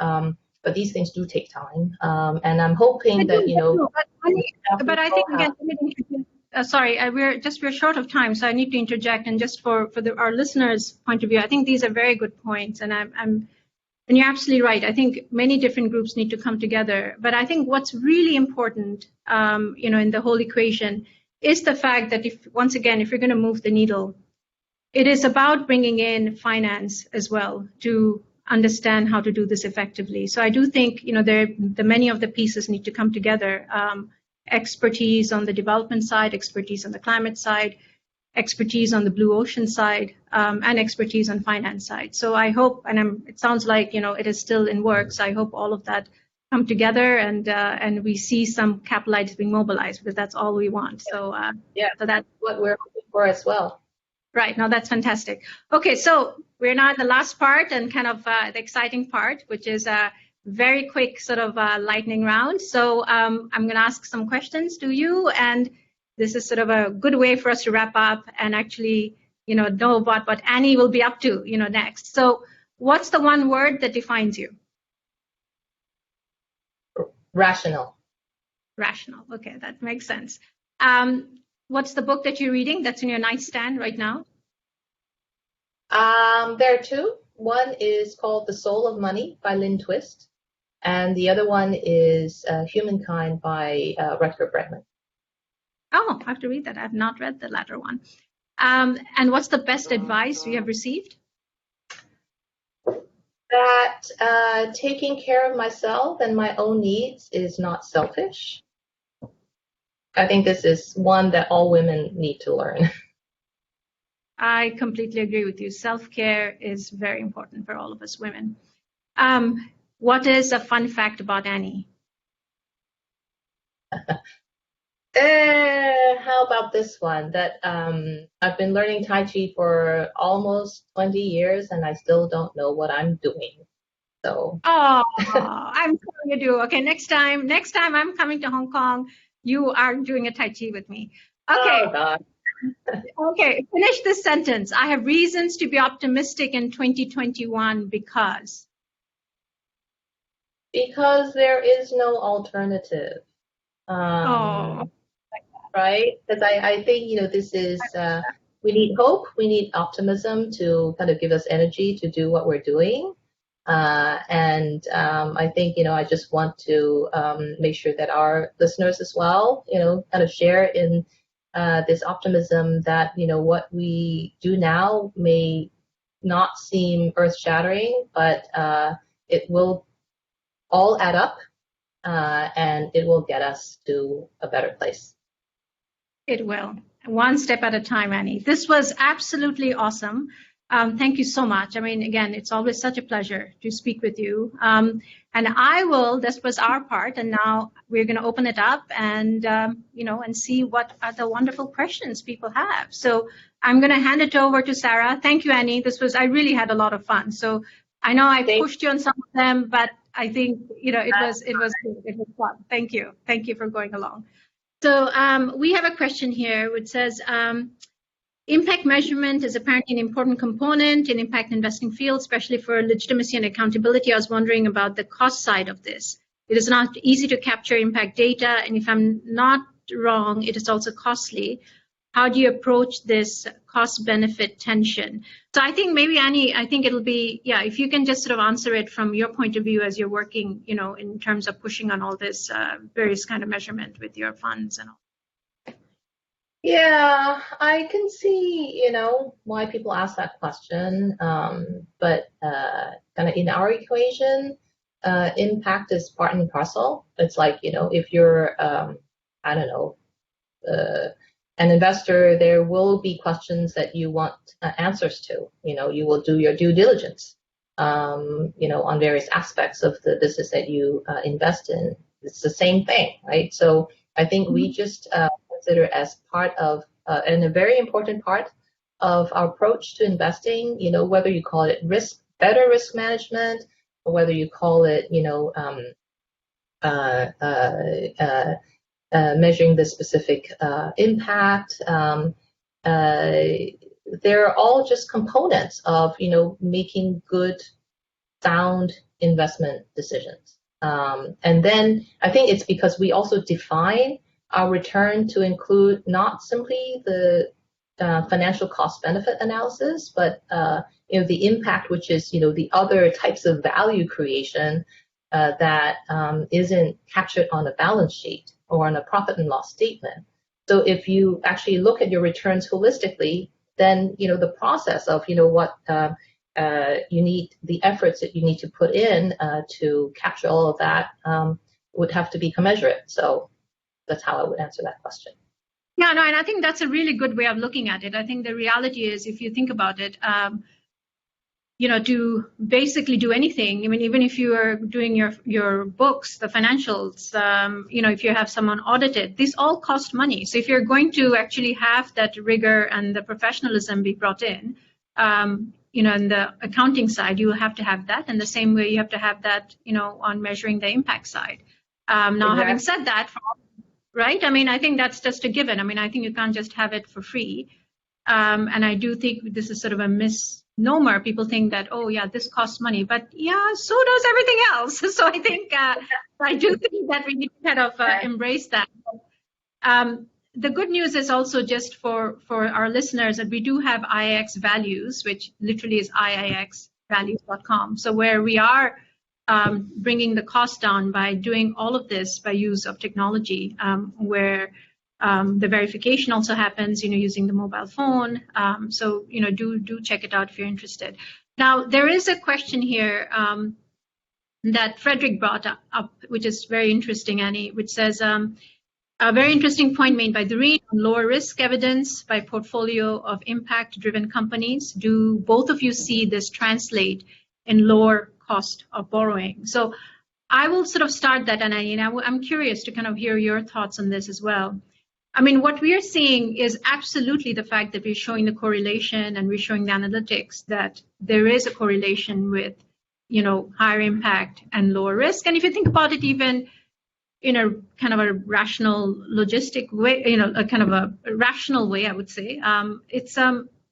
But these things do take time, and I'm hoping that
But I think again, sorry, we're short of time, so I need to interject. And just for our listeners' point of view, I think these are very good points, and and you're absolutely right. I think many different groups need to come together. But I think what's really important, in the whole equation, is the fact that if you're going to move the needle, it is about bringing in finance as well to understand how to do this effectively. So I do think, many of the pieces need to come together. Expertise on the development side, expertise on the climate side, expertise on the blue ocean side, and expertise on finance side. So I hope, and it sounds like, it is still in works. I hope all of that come together and we see some capital being mobilized, because that's all we want. So
so that's what we're hoping for as well.
Right. No, that's fantastic. Okay, so we're now at the last part and kind of the exciting part, which is a very quick sort of lightning round. So I'm going to ask some questions to you, and this is sort of a good way for us to wrap up and actually, know about what Annie will be up to, next. So what's the one word that defines you?
Rational.
Rational. Okay, that makes sense. What's the book that you're reading that's in your nightstand right now?
There are two. One is called The Soul of Money by Lynn Twist, and the other one is Humankind by Rutger Bregman.
Oh, I have to read that. I have not read the latter one. And what's the best advice you have received?
That taking care of myself and my own needs is not selfish. I think this is one that all women need to learn.
I completely agree with you. Self-care is very important for all of us women. What is a fun fact about Annie?
How about this one? That I've been learning Tai Chi for almost 20 years and I still don't know what I'm doing. So.
Oh, I'm sure you do. Okay, next time I'm coming to Hong Kong, you are doing a Tai Chi with me. Okay.
Oh, God.
Okay, finish this sentence. I have reasons to be optimistic in 2021 because.
Because there is no alternative. Right? Because I think, this is, we need hope, we need optimism to kind of give us energy to do what we're doing. And I think, I just want to make sure that our listeners as well, kind of share in this optimism that, what we do now may not seem earth-shattering, but it will all add up and it will get us to a better place.
It will. One step at a time, Annie. This was absolutely awesome. Thank you so much. I mean, again, it's always such a pleasure to speak with you. And this was our part, and now we're going to open it up and, and see what other wonderful questions people have. So I'm going to hand it over to Sarah. Thank you, Annie. I really had a lot of fun. So I know I pushed you on some of them, but I think, it was fun. Thank you. Thank you for going along. So we have a question here which says, impact measurement is apparently an important component in impact investing field, especially for legitimacy and accountability. I was wondering about the cost side of this. It is not easy to capture impact data, and if I'm not wrong, it is also costly. How do you approach this cost-benefit tension? So I think maybe, Annie, it'll be, if you can just sort of answer it from your point of view as you're working, in terms of pushing on all this various kind of measurement with your funds and all.
Yeah, I can see, why people ask that question. But kind of in our equation, impact is part and parcel. It's like, if you're, an investor, there will be questions that you want answers to. You will do your due diligence, on various aspects of the business that you invest in. It's the same thing, right? So I think we just consider as part of, and a very important part of our approach to investing, whether you call it better risk management, or whether you call it, measuring the specific impact. They're all just components of, making good, sound investment decisions. And then I think it's because we also define our return to include not simply the financial cost-benefit analysis, but the impact, which is the other types of value creation that isn't captured on a balance sheet or on a profit and loss statement. So if you actually look at your returns holistically, then the process of what you need, the efforts that you need to put in to capture all of that would have to be commensurate. So that's how I would answer that question.
Yeah, no, and I think that's a really good way of looking at it. I think the reality is, if you think about it, to basically do anything. I mean, even if you are doing your books, the financials, if you have someone audited, these all cost money. So if you're going to actually have that rigor and the professionalism be brought in, in the accounting side, you will have to have that. And the same way you have to have that, on measuring the impact side. Now, exactly. Having said that, right? I mean, I think that's just a given. I mean, I think you can't just have it for free. And I do think this is sort of a misnomer. People think that, oh, yeah, this costs money. But yeah, so does everything else. So I think I do think that we need to kind of embrace that. The good news is also just for our listeners that we do have IIX values, which literally is iixvalues.com. So where we are bringing the cost down by doing all of this by use of technology, where the verification also happens, using the mobile phone. So, do check it out if you're interested. Now, there is a question here that Frederick brought up, which is very interesting, Annie, which says, a very interesting point made by Doreen on lower risk evidence by portfolio of impact-driven companies. Do both of you see this translate in lower cost of borrowing? So I will sort of start that, and I'm curious to kind of hear your thoughts on this as well. I mean, what we are seeing is absolutely the fact that we're showing the correlation and we're showing the analytics that there is a correlation with, higher impact and lower risk. And if you think about it, even in a kind of a rational logistic way, a kind of a rational way, I would say, it's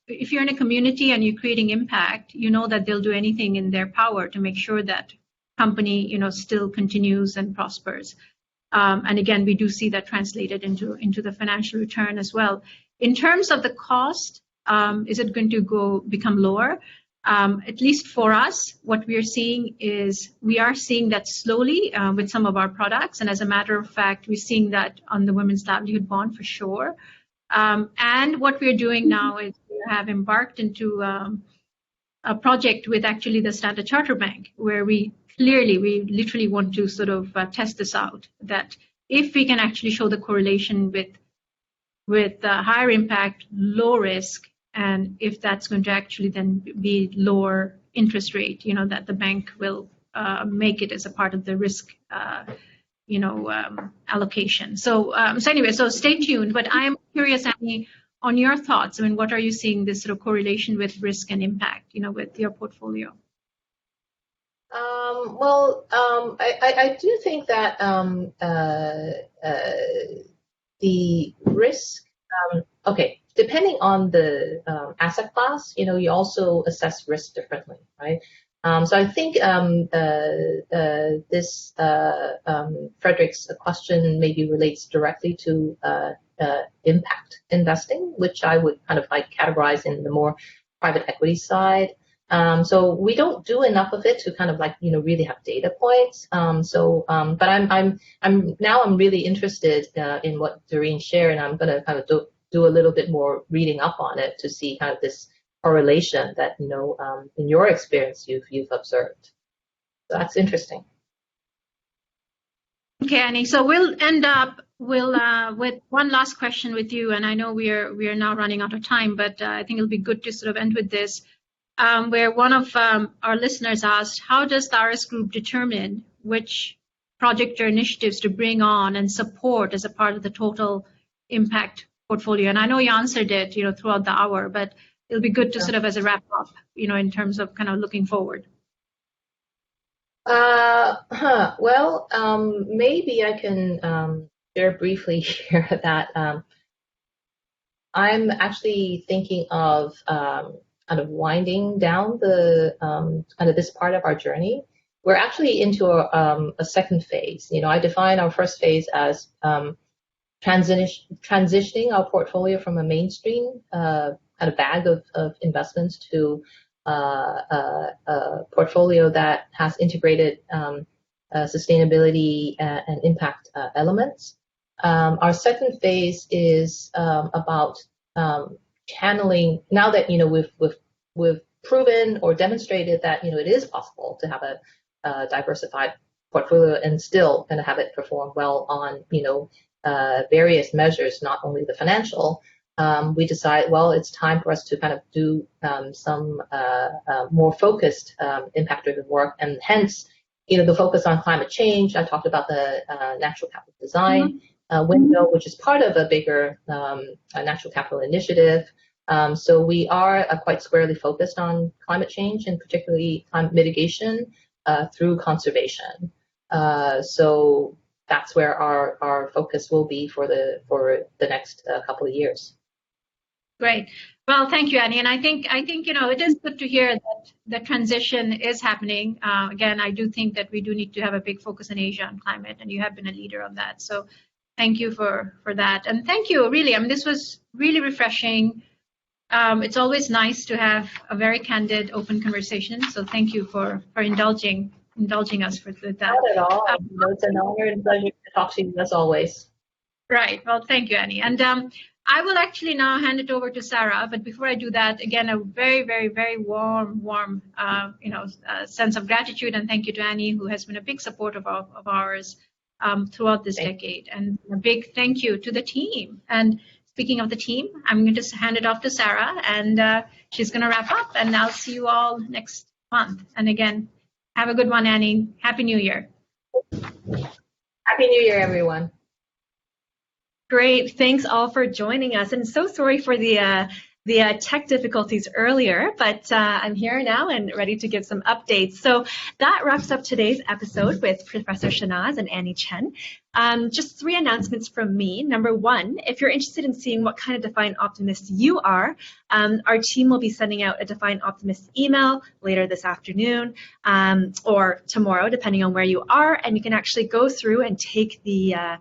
if you're in a community and you're creating impact, that they'll do anything in their power to make sure that company, still continues and prospers. And again, we do see that translated into the financial return as well. In terms of the cost, is it going to become lower? At least for us, what we are seeing is we are seeing that slowly with some of our products. And as a matter of fact, we're seeing that on the Women's Livelihood Bond for sure. And what we're doing now is we have embarked into a project with actually the Standard Chartered Bank, where we literally want to sort of test this out, that if we can actually show the correlation with higher impact, low risk, and if that's going to actually then be lower interest rate, that the bank will make it as a part of the risk, allocation. So anyway, so stay tuned. But I am curious, Annie, on your thoughts. I mean, what are you seeing this sort of correlation with risk and impact, with your portfolio?
I do think that the risk, depending on the asset class, you also assess risk differently, right? So I think this Frederick's question maybe relates directly to impact investing, which I would kind of like categorize in the more private equity side. So we don't do enough of it to kind of like, really have data points. But I'm really interested in what Doreen shared, and I'm going to kind of do a little bit more reading up on it to see kind of this correlation that, in your experience, you've observed. So that's interesting.
Okay, Annie. So we'll end up with one last question with you, and I know we are now running out of time, but I think it'll be good to sort of end with this. Where one of our listeners asked, how does the darus Group determine which project or initiatives to bring on and support as a part of the total impact portfolio? And I know you answered it, throughout the hour, but it'll be good to sort of as a wrap up, in terms of kind of looking forward.
Well, maybe I can share briefly here that I'm actually thinking of kind of winding down the kind of this part of our journey. We're actually into a second phase. I define our first phase as transitioning our portfolio from a mainstream kind of bag of investments to a portfolio that has integrated sustainability and impact elements. Our second phase is about channeling. Now that we've proven or demonstrated that it is possible to have a diversified portfolio and still going to have it perform well on various measures, not only the financial. we decided, well, it's time for us to kind of do some more focused impact-driven work, and hence, the focus on climate change. I talked about the natural capital design window, which is part of a bigger natural capital initiative. So we are quite squarely focused on climate change, and particularly climate mitigation through conservation. So that's where our focus will be for the next couple of years.
Great. Well, thank you, Annie. And I think it is good to hear that the transition is happening. Again, I do think that we do need to have a big focus in Asia on climate, and you have been a leader on that. So thank you for that. And thank you, really. I mean, this was really refreshing. It's always nice to have a very candid, open conversation. So thank you for indulging us with that.
Not at all. It's an honor and pleasure to talk to you as always.
Right. Well, thank you, Annie. And I will actually now hand it over to Sarah. But before I do that, again, a very, very, very warm, sense of gratitude and thank you to Annie, who has been a big supporter of ours throughout this decade. And a big thank you to the team. And speaking of the team, I'm going to hand it off to Sarah, and she's going to wrap up. And I'll see you all next month. And again, have a good one, Annie. Happy New Year.
Happy New Year, everyone.
Great. Thanks all for joining us. And so sorry for the tech difficulties earlier, but I'm here now and ready to give some updates. So that wraps up today's episode with Professor Shehnaz and Annie Chen. Just 3 announcements from me. Number 1, if you're interested in seeing what kind of Defiant Optimist you are, our team will be sending out a Defiant Optimist email later this afternoon or tomorrow, depending on where you are, and you can actually go through and take the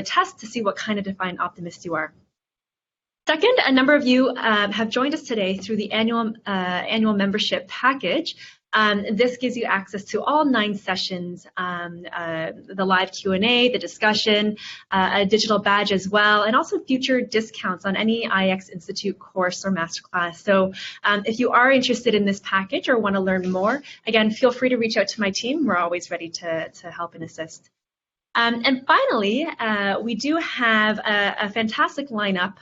test to see what kind of Defiant Optimist you are. Second, a number of you have joined us today through the annual membership package. This gives you access to all 9 sessions, the live Q&A, the discussion, a digital badge as well, and also future discounts on any IX Institute course or masterclass. So if you are interested in this package or want to learn more, again, feel free to reach out to my team. We're always ready to help and assist. And finally, we do have a fantastic lineup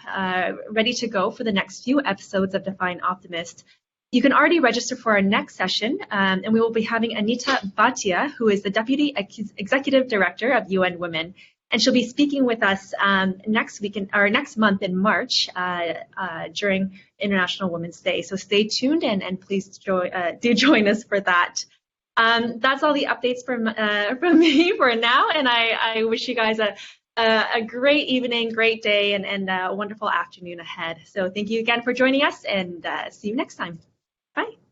ready to go for the next few episodes of Defiant Optimist. You can already register for our next session, and we will be having Anita Bhatia, who is the Deputy Executive Director of UN Women, and she'll be speaking with us next month in March during International Women's Day. So stay tuned and please do join us for that. That's all the updates from me for now, and I wish you guys a great evening, great day, and a wonderful afternoon ahead. So thank you again for joining us, and see you next time. Bye.